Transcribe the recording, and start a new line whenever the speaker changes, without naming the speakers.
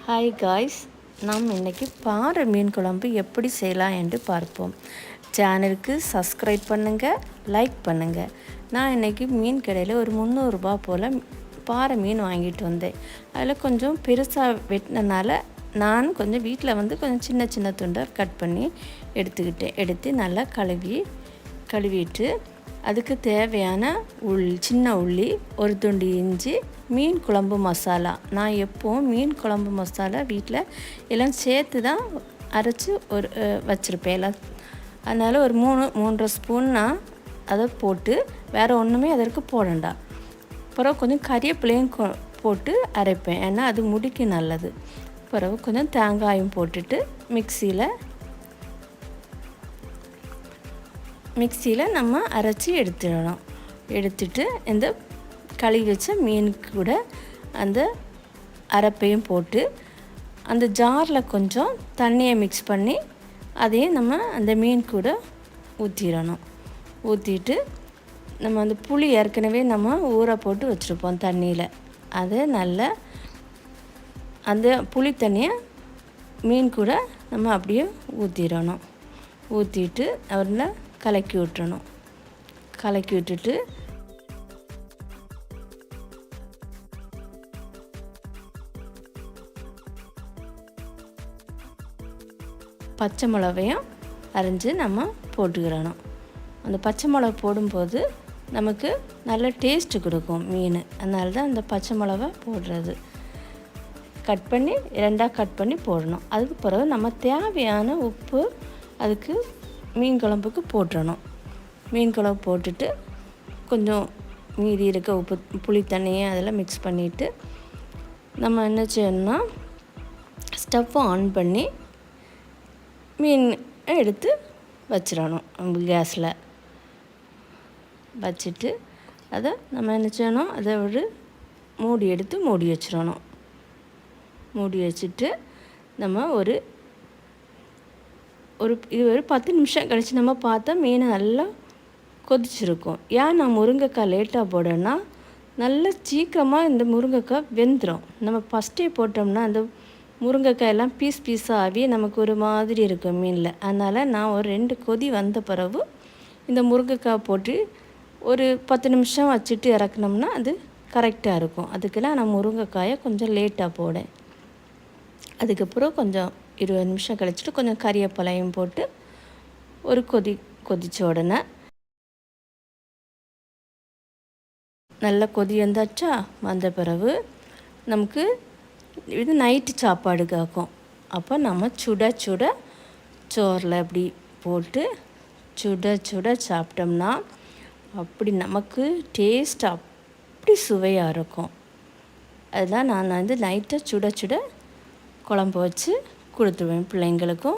Hi guys, நாம் இன்றைக்கி பாறை மீன் குழம்பு எப்படி செய்யலாம் என்று பார்ப்போம். சேனலுக்கு சப்ஸ்கிரைப் பண்ணுங்கள், லைக் பண்ணுங்கள். நான் இன்றைக்கி மீன் கடையில் ஒரு 300 ரூபா போல் பாறை மீன் வாங்கிட்டு வந்தேன். அதில் கொஞ்சம் பெருசாக வெட்டினனால நான் கொஞ்சம் வீட்டில் கொஞ்சம் சின்ன சின்ன துண்டாக கட் பண்ணி எடுத்து நல்லா கழுவிட்டு அதுக்கு தேவையான சின்ன உள்ளி, ஒரு துண்டு இஞ்சி, மீன் குழம்பு மசாலா. நான் எப்போவும் மீன் குழம்பு மசாலா வீட்டில் எல்லாம் சேர்த்து தான் அரைச்சி வச்சுருப்பேன் எல்லாம். அதனால் ஒரு 3.5 ஸ்பூன் நான் அதை போட்டு வேறு ஒன்றுமே அதற்கு போடண்டா. பிறகு கொஞ்சம் கறிவேப்பிலையும் போட்டு அரைப்பேன், ஏன்னா அது முடிக்கு நல்லது. பிறகு கொஞ்சம் தேங்காயும் போட்டுட்டு மிக்சியில் நம்ம அரைச்சி எடுத்துட்டு இந்த கழுவி வச்ச மீனுக்கு கூட அந்த அரைப்பையும் போட்டு அந்த ஜாரில் கொஞ்சம் தண்ணியை மிக்ஸ் பண்ணி அதையும் நம்ம அந்த மீன் கூட ஊற்றிட்டு நம்ம அந்த புளி ஏற்கனவே நம்ம ஊற போட்டு வச்சுருப்போம் தண்ணியில், அதை நல்லா அந்த புளி தண்ணியை மீன் கூட நம்ம அப்படியே ஊற்றிட்டு அவரில் கலக்கி விட்டுட்டு பச்சை மிளகையும் அரைஞ்சி நம்ம போட்டுக்கிறணும். அந்த பச்சை மிளகா போடும்போது நமக்கு நல்ல டேஸ்ட்டு கொடுக்கும் மீன், அதனால தான் அந்த பச்சை மிளகா போடுறது. ரெண்டாக கட் பண்ணி போடணும். அதுக்கு பிறகு நம்ம தேவையான உப்பு அதுக்கு மீன் குழம்புக்கு போட்டுறணும். மீன் குழம்பு போட்டுட்டு கொஞ்சம் மீதி இருக்க உப்பு புளி தண்ணியை அதில் மிக்ஸ் பண்ணிவிட்டு நம்ம என்ன செய்யணும்னா ஸ்டவ்வை ஆன் பண்ணி மீன் எடுத்து வச்சிடணும். கேஸில் வச்சுட்டு அதை நம்ம என்ன செய்யணும், அதை மூடி வச்சிடணும். மூடி வச்சுட்டு நம்ம ஒரு 10 நிமிஷம் கழித்து நம்ம பார்த்தா மீன் நல்லா கொதிச்சிருக்கும். ஏன் நான் முருங்கைக்காய் லேட்டாக போடேன்னா நல்லா சீக்கிரமாக இந்த முருங்கைக்காய் வெந்துடும். நம்ம ஃபஸ்ட்டே போட்டோம்னா அந்த முருங்கைக்காயெல்லாம் பீஸாக ஆகி நமக்கு ஒரு மாதிரி இருக்கும் மீனில். அதனால் நான் ஒரு 2 கொதி வந்த பிறகு இந்த முருங்கைக்காய் போட்டு ஒரு 10 நிமிஷம் வச்சுட்டு இறக்குனோம்னா அது கரெக்டாக இருக்கும். அதுக்கெல்லாம் நான் முருங்கைக்காயை கொஞ்சம் லேட்டாக போடேன். அதுக்கப்புறம் கொஞ்சம் 20 நிமிஷம் கழிச்சிட்டு கொஞ்சம் கறிவேப்பிலையும் போட்டு ஒரு கொதிச்ச உடனே நல்ல கொதி வந்த பிறகு நமக்கு இது நைட்டு சாப்பாடு காக்கும். அப்போ நம்ம சுட சோறில் அப்படி போட்டு சுட சாப்பிட்டோம்னா அப்படி நமக்கு டேஸ்ட் அப்படி சுவையாக இருக்கும். அதுதான் நான் நைட்டை சுட குழம்பு வச்சு கொடுத்துருவேன் பிள்ளைங்களுக்கும்.